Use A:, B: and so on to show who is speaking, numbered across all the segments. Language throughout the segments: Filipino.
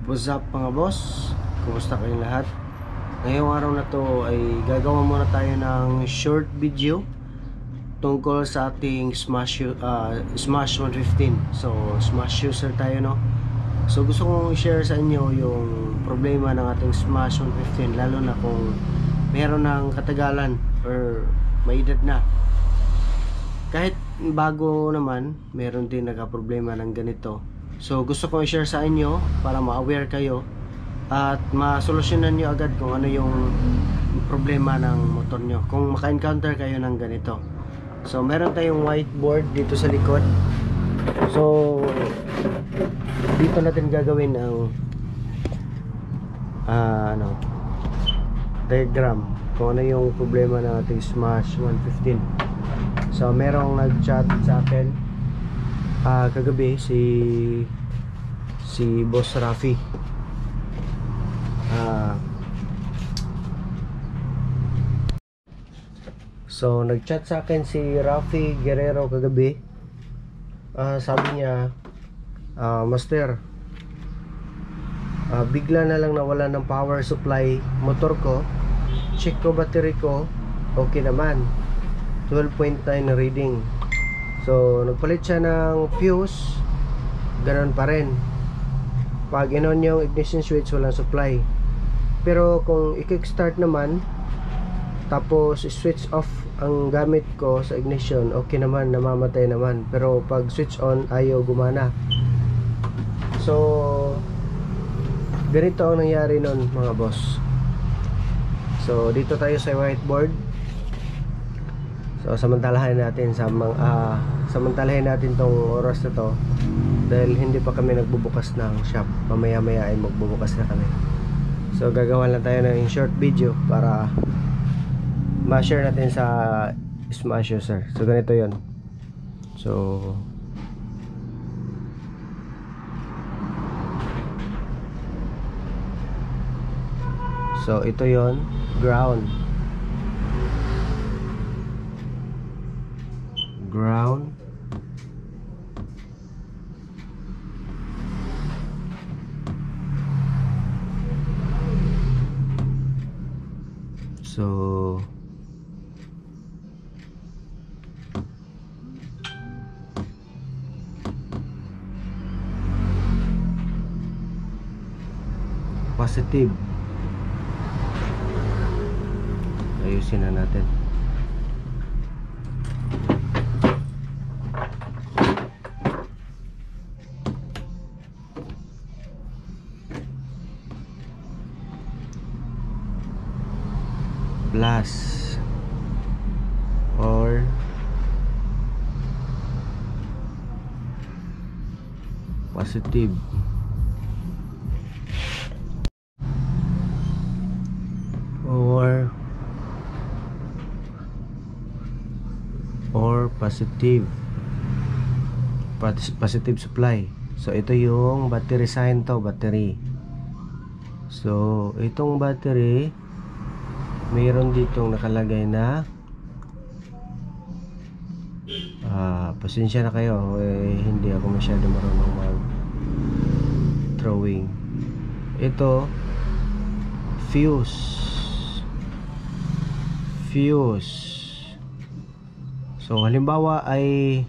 A: What's up mga boss? Kumusta kayong lahat? Ngayong araw na to ay gagawa muna tayo ng short video tungkol sa ating Smash 115. So Smash user tayo, no? So gusto kong i-share sa inyo yung problema ng ating Smash 115, lalo na kung meron ng katagalan or may edad na. Kahit bago naman, meron din nagka-problema ng ganito. So gusto kong i-share sa inyo para ma-aware kayo at masolusyonan nyo agad kung ano yung problema ng motor nyo kung maka-encounter kayo ng ganito. So meron tayong whiteboard dito sa likod. So dito natin gagawin ang diagram kung ano yung problema ng ating Smash 115. So merong nag-chat sa akin kagabi, si Boss Rafi. So nag-chat sa akin si Rafi Guerrero kagabi. Sabi niya, Master, bigla na lang nawala ng power supply motor ko. Check ko battery ko, okay naman, 12.9 reading. So nagpalit siya ng fuse, ganoon pa rin. Pag in-on yung ignition switch, walang supply. Pero kung i-kickstart naman, tapos switch off ang gamit ko sa ignition, okay naman, namamatay naman. Pero pag switch on, ayaw gumana. So ganito ang nangyari nun mga boss. So dito tayo sa whiteboard. So samantalahin natin samantalahin natin tong oras na to dahil hindi pa kami nagbubukas ng shop. Mamaya-maya ay magbubukas na kami. So gagawa lang tayo ng short video para ma-share natin sa Smash user. So ganito 'yon. So ito 'yon, ground. So positive, ayusin na natin. Plus or positive. Or positive supply. So ito yung battery sign to, battery. So itong battery, mayroon ditong nakalagay na pasensya na kayo, hindi ako masyado marunong mag drawing. Ito fuse. So halimbawa ay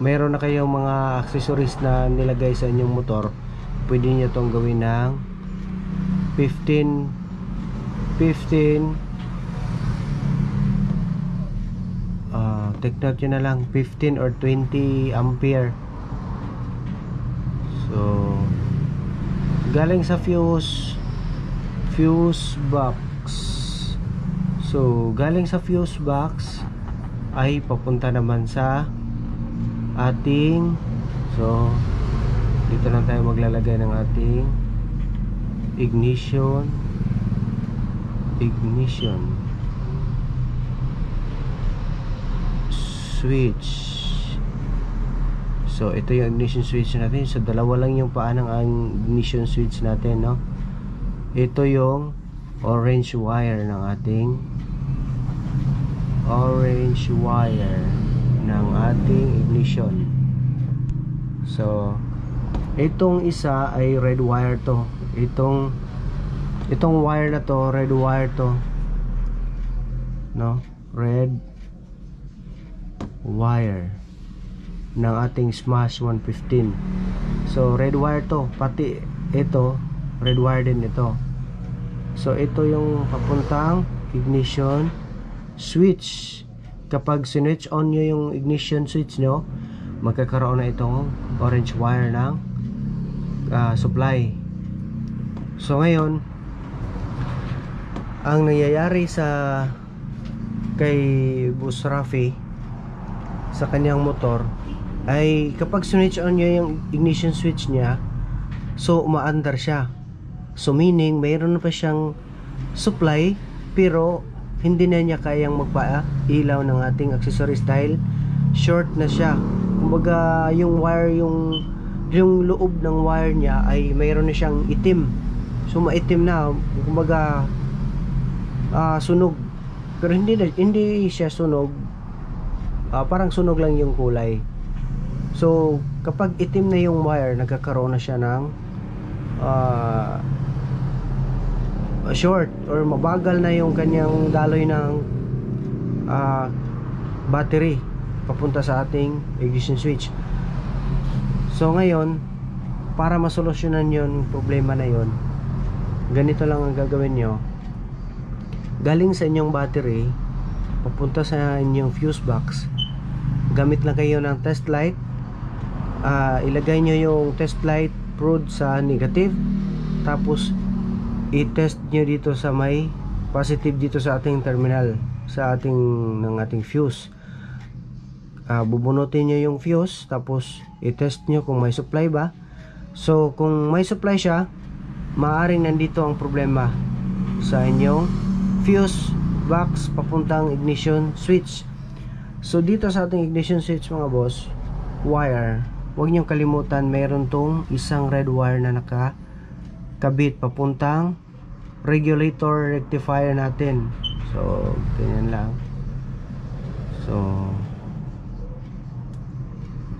A: mayroon na kayong mga accessories na nilagay sa inyong motor, pwede nyo itong gawin ng 15 take note nyo na lang, 15 or 20 ampere. So galing sa fuse box. So galing sa fuse box ay papunta naman sa ating, so dito lang tayo maglalagay ng ating ignition switch. So ito yung ignition switch natin. So dalawa lang yung paa ng ignition switch natin, no? Ito yung orange wire ng ating ignition. So Itong isa ay red wire to. Itong wire na to, red wire to. No? Red wire ng ating Smash 115. So red wire to, pati ito red wire din ito. So ito yung papuntang ignition switch. Kapag switch on nyo yung ignition switch nyo, magkakaroon na itong orange wire ng supply. So ngayon, ang nangyayari sa kay Boss Rafi sa kanyang motor ay kapag switch on nyo yung ignition switch niya, so umaandar siya. So meaning mayroon na pa siyang supply pero hindi na niya kayang magpa-ilaw ng ating accessories dahil short na siya. Kumbaga yung wire, yung loob ng wire niya ay mayroon na siyang itim. So maitim na, kumbaga sunog. Pero hindi siya sunog. Parang sunog lang yung kulay. So kapag itim na yung wire, nagkakaroon na siya ng short or mabagal na yung kanyang daloy ng battery papunta sa ating ignition switch. So ngayon, para masolusyonan yung problema na yon, ganito lang ang gagawin nyo. Galing sa inyong battery papunta sa inyong fuse box, gamit lang kayo ng test light. Ilagay nyo yung test light probe sa negative, tapos i-test nyo dito sa may positive dito sa ating terminal, sa ating fuse. Bubunutin nyo yung fuse, tapos i-test nyo kung may supply ba. So kung may supply siya, maaring nandito ang problema sa inyong fuse box papuntang ignition switch. So dito sa ating ignition switch mga boss, wire, huwag nyo kalimutan, mayroon tong isang red wire na nakakabit papuntang regulator rectifier natin. So ganyan lang.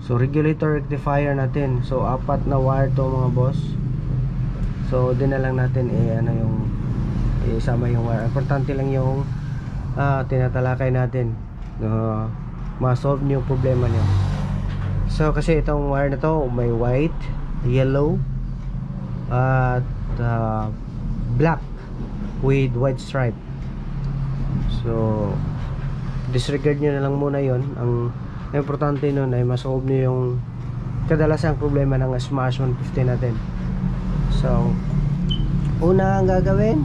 A: So regulator rectifier natin. So apat na wire to mga boss. So din na lang natin isama yung wire. Importante lang yung tinatalakay natin. Ma-solve niyo yung problema niyo. So kasi itong wire na to may white, yellow at black with white stripe. So disregard nyo na lang muna yon. Ang importante nun ay masolve nyo yung kadalasang problema ng Smash 150 natin. So una ang gagawin,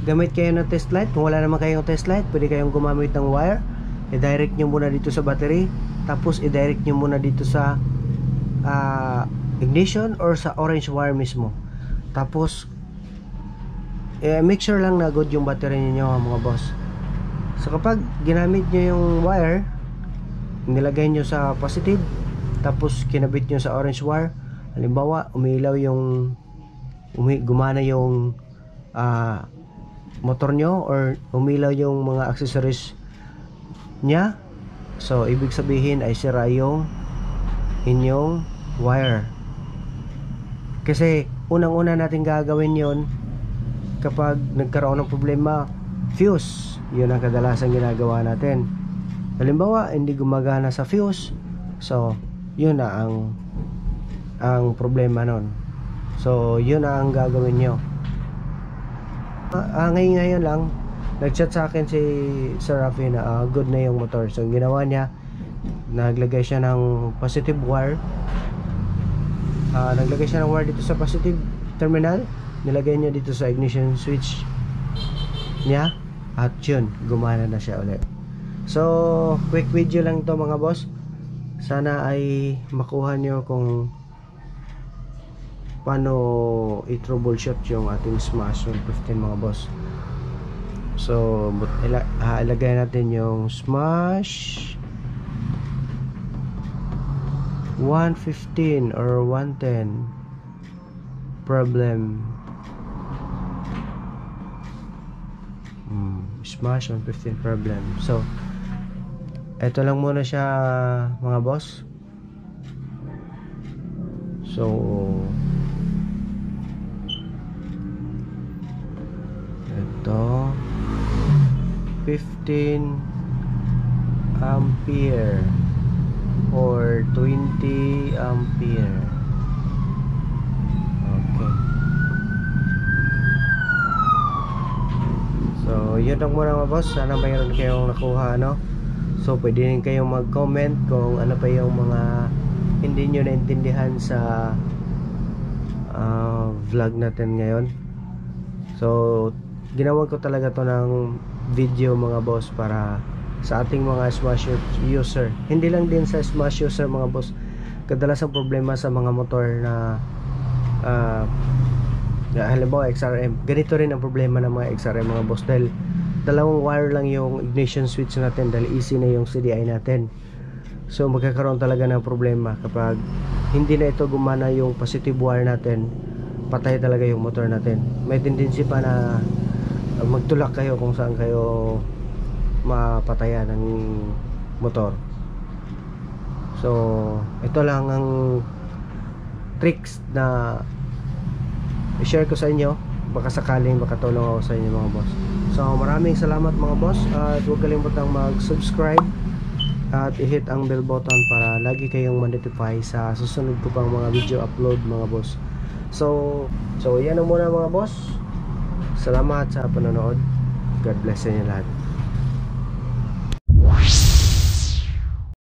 A: gamit kayo ng test light. Kung wala naman kayong test light, pwede kayong gumamit ng wire. I-direct nyo muna dito sa battery, tapos i-direct nyo muna dito sa ignition or sa orange wire mismo. Tapos make sure lang na good yung battery niyo mga boss. So kapag ginamit nyo yung wire, nilagay nyo sa positive, tapos kinabit nyo sa orange wire, halimbawa umilaw gumana yung motor nyo or umilaw yung mga accessories nya, so ibig sabihin ay sira yung inyong wire. Kasi unang-una natin gagawin yon kapag nagkaroon ng problema, fuse. Yun ang kadalasan ginagawa natin. Halimbawa hindi gumagana sa fuse, so yun na ang problema nun. So yun na ang gagawin nyo. Ngayon lang nag-chat sa akin si Sir Rafi na good na yung motor. So ginawa niya, naglagay siya ng positive wire. Naglagay siya ng wire dito sa positive terminal, nilagay niya dito sa ignition switch niya, at yun, gumana na siya ulit. So quick video lang to mga boss. Sana ay makuha nyo kung paano i-troubleshoot yung ating Smash 115 mga boss. So ilagay natin yung Smash 115 or 110 problem. Smash 115 problem. So eto lang muna siya mga boss. So ito 15 ampere or 20 ampere. Okay. So yun lang muna mga boss. Sana mayroon kayong nakuha, no? So pwede rin kayong mag-comment kung ano pa yung mga hindi nyo naintindihan sa vlog natin ngayon. So ginawan ko talaga to ng video mga boss para sa ating mga smash user. Hindi lang din sa smash user mga boss. Kadalasan problema sa mga motor na halimbawa XRM. Ganito rin ang problema ng mga XRM mga boss, dahil dalawang wire lang yung ignition switch natin, dahil easy na yung CDI natin. So magkakaroon talaga ng problema kapag hindi na ito gumana yung positive wire natin. Patay talaga yung motor natin. May tendency pa na magtulak kayo kung saan kayo mapatayan ng motor. So ito lang ang tricks na i-share ko sa inyo, baka sakaling makatulong ako sa inyo mga boss. So maraming salamat mga boss, at huwag kalimutang mag-subscribe at i-hit ang bell button para lagi kayong ma-notify sa susunod ko pang mga video upload mga boss. So yan na muna mga boss. Salamat sa panonood. God bless sa inyo lahat.